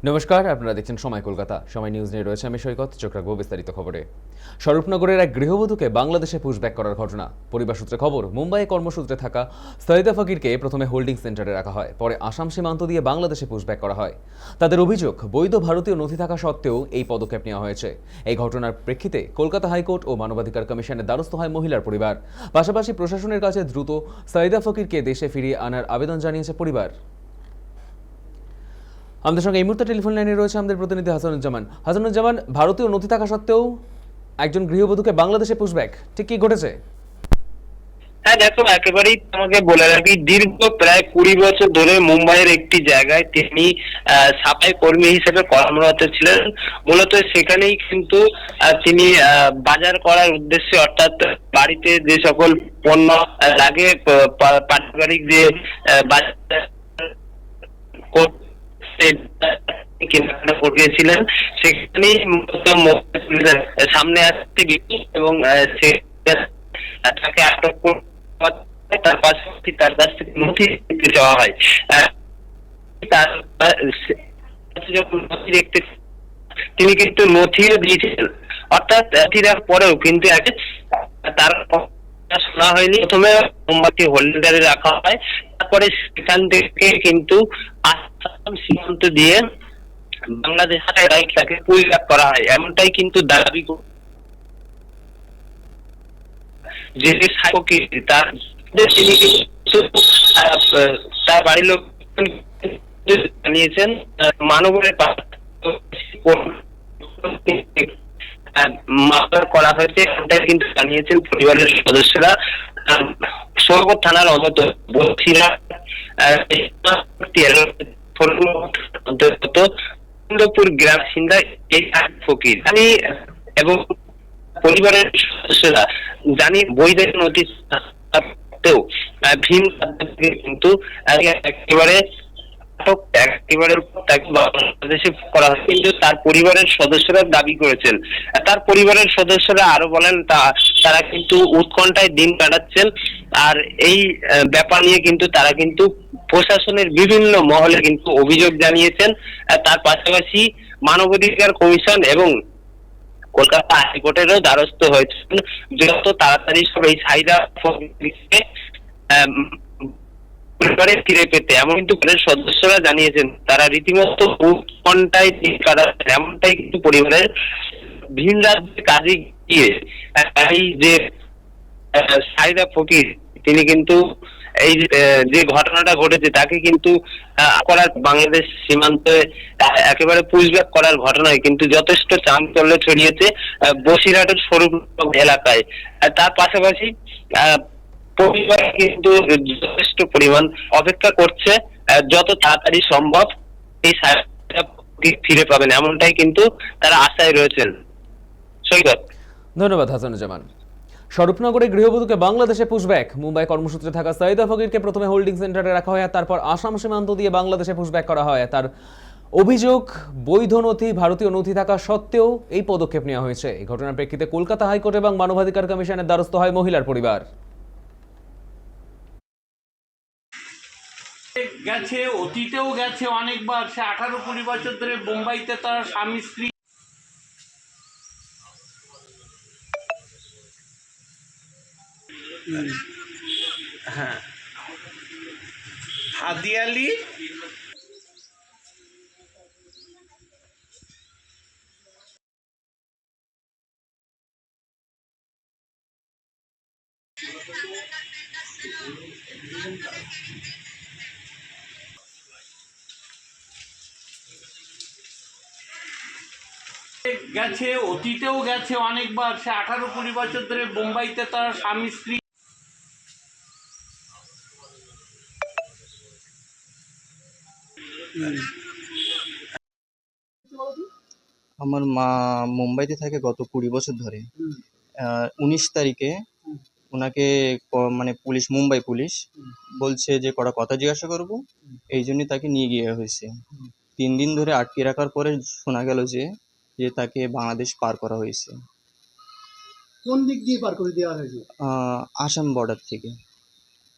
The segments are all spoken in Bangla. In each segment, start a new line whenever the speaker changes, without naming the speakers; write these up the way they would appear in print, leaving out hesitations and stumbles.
নমস্কার, আপনারা দেখছেন সময় কলকাতা। সময় নিউজ নিয়ে রয়েছে আমি সৈকত। চোখ রাখবো বিস্তারিত খবরে। স্বরূপনগরের এক গৃহবধূকে বাংলাদেশে পুশব্যাক করার ঘটনা। পরিবার সূত্রে খবর, মুম্বাইয়ে কর্মসূত্রে থাকা সৈয়দা ফকিরকে প্রথমে হোল্ডিং সেন্টারে রাখা হয়, পরে আসাম সীমান্ত দিয়ে বাংলাদেশে পুশব্যাক করা হয়। তাদের অভিযোগ, বৈধ ভারতীয় নথি থাকা সত্ত্বেও এই পদক্ষেপ নেওয়া হয়েছে। এই ঘটনার প্রেক্ষিতে কলকাতা হাইকোর্ট ও মানবাধিকার কমিশনের দ্বারস্থ হয় মহিলার পরিবার। পাশাপাশি প্রশাসনের কাছে দ্রুত সৈয়দা ফকিরকে দেশে ফিরিয়ে আনার আবেদন জানিয়েছে পরিবার। আমাদের সঙ্গে এই মুহূর্তে টেলিফোন লাইনে রয়েছে আমাদের প্রতিনিধি হাসানুজ্জামান। ভারতীয় নথি থাকা সত্ত্বেও একজন গৃহবধূকে বাংলাদেশে পুশব্যাক, ঠিক কি ঘটেছে?
হ্যাঁ দেখো, একেবারেই তোমাকে বলে রাখি, দীর্ঘ প্রায় 20 বছর ধরে মুম্বাইয়ের একটি জায়গায় তিনি সাফাই কর্মী হিসেবে কর্মরত ছিলেন। মূলত সেখানেই কিন্তু তিনি বাজার করার উদ্দেশ্যে, অর্থাৎ বাড়িতে যে সকল পণ্য লাগে, পারিবারিক যে বাজার কেনাকাটা করিয়েছিলেন, সেখানেই সামনে আসতে এবং তাকে আটক করে তার পাশাপাশি তার কাছ থেকে নথি দেওয়া হয়। তার যখন নথি দেখতে তিনি কিন্তু নথিও দিয়েছিলেন, অর্থাৎ নথি দেওয়ার পরেও কিন্তু তার শোনা হয়নি। প্রথমে মোমবাতি হোল্ডারে রাখা হয়, তারপরে সেখান থেকে কিন্তু আসাম সীমান্ত দিয়ে বাংলাদেশ তাকে পুশব্যাক করা হয়, এমনটাই কিন্তু দাবি যে তার তিনি কিন্তু তার বাড়ির লোক জানিয়েছেন মানবের মামলা করা হয়েছে, এমনটাই কিন্তু জানিয়েছেন পরিবারের সদস্যরা। সৈকত থানার বলছিলাম অন্তত গ্রাম সিন্ধা এই ফকির এবং পরিবারের সদস্যরা জানি বৈধ নথি সত্ত্বেও ভিন কিন্তু একেবারে তাকে বাংলাদেশে করা হয়। কিন্তু তার পরিবারের সদস্যরা দাবি করেছেন, তার পরিবারের সদস্যরা আরো বলেন তারা কিন্তু উৎকণ্ঠায় দিন কাটাচ্ছেন। আর এই ব্যাপার নিয়ে কিন্তু তারা কিন্তু প্রশাসনের বিভিন্ন মহলে কিন্তু অভিযোগ জানিয়েছেন। তার পাশাপাশি মানবাধিকার কমিশন এবং কলকাতা হাইকোর্টেরও দ্বারস্থ হয়েছেন যত তাড়াতাড়ি সব এই সাইদা পরিবারে ফিরে পেতে। এমন কিন্তু সদস্যরা জানিয়েছেন, তারা রীতিমতো উৎকণ্ঠায় দিন কাটাচ্ছেন, এমনটাই কিন্তু পরিবারের ভিন রাজ্যে কাজে গিয়ে এই যে সাইদা ফকির তিনি কিন্তু এই যে ঘটনাটা ঘটেছে তাকে কিন্তু করার বাংলাদেশ সীমান্তে একেবারে পুশব্যাক করার ঘটনায় কিন্তু যথেষ্ট চাঞ্চল্য ছড়িয়েছে বসিরহাটের স্বরূপ এলাকায়। তার পাশাপাশি পরিবার কিন্তু যথেষ্ট পরিমাণ অপেক্ষা করছে যত তাড়াতাড়ি সম্ভব এই ফিরে পাবেন, এমনটাই কিন্তু তারা আশায় রয়েছেন। সৈকত,
ধন্যবাদ হাসানুজ্জামান। স্বরূপনগরে গৃহবধূকে বাংলাদেশে পুশব্যাক। মুম্বাই কর্মসূত্রে থাকা সৈয়দা ফকিরকে প্রথমে হোল্ডিং সেন্টারে রাখা হয়, তারপর আসাম সীমান্ত দিয়ে বাংলাদেশে পুশব্যাক করা হয়। তার অভিযোগ, বৈধ নথি, ভারতীয় নথি থাকা সত্ত্বেও এই পদক্ষেপ নেওয়া হয়েছে। এই ঘটনার প্রেক্ষিতে কলকাতা হাইকোর্ট এবং মানবাধিকার কমিশনের দ্বারস্থ হয় মহিলার পরিবার।
গেছে, অতীতেও গেছে অনেকবার। সে 18-20 বছর ধরে মুম্বাইতে তার স্বামী স্ত্রী। হ্যাঁ, হাদি আলী গেছে, অতীতেও গেছে অনেকবার। সে 18-20 বছর ধরে মুম্বাইতে তার স্বামী স্ত্রী।
আমার মা মুম্বাইতে থাকে গত 20 বছর ধরে। 19 তারিখে ওনাকে মানে পুলিশ, মুম্বাই পুলিশ বলছে যে কটা কথা জিজ্ঞাসা করবো, এই জন্যই তাকে নিয়ে গিয়ে হয়েছে। 3 দিন ধরে আটকে রাখার পরে শোনা গেল যে তাকে বাংলাদেশ পার করা হয়েছে।
কোন দিক দিয়ে পার করে দেওয়া হয়েছে?
আসাম বর্ডার থেকে।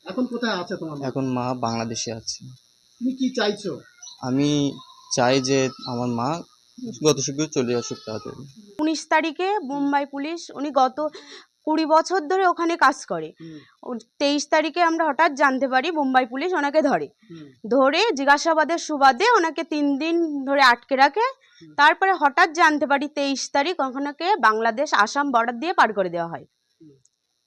এখন কোথায় আছে তোমার মা?
এখন মা বাংলাদেশে আছে।
তুমি কি চাইছো?
আমি চাই যে আমার মা যত শীঘ্র চলে আসুক তাড়াতাড়ি।
19 তারিখে মুম্বাই পুলিশ, উনি গত 20 বছর ধরে ওখানে কাজ করে। 23 তারিখে আমরা হঠাৎ জানতে পারি মুম্বাই পুলিশ ওনাকে ধরে জিজ্ঞাসাবাদের সুবাদে ওনাকে 3 দিন ধরে আটকে রাখে। তারপরে হঠাৎ জানতে পারি 23 তারিখ ওনাকে বাংলাদেশ আসাম বর্ডার দিয়ে পার করে দেওয়া হয়।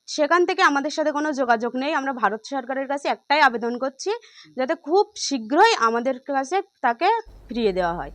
সেখান থেকে আমাদের সাথে কোনো যোগাযোগ নেই। আমরা ভারত সরকারের কাছে একটাই আবেদন করছি, যাতে খুব শীঘ্রই আমাদের কাছে তাকে ফিরিয়ে দেওয়া হয়।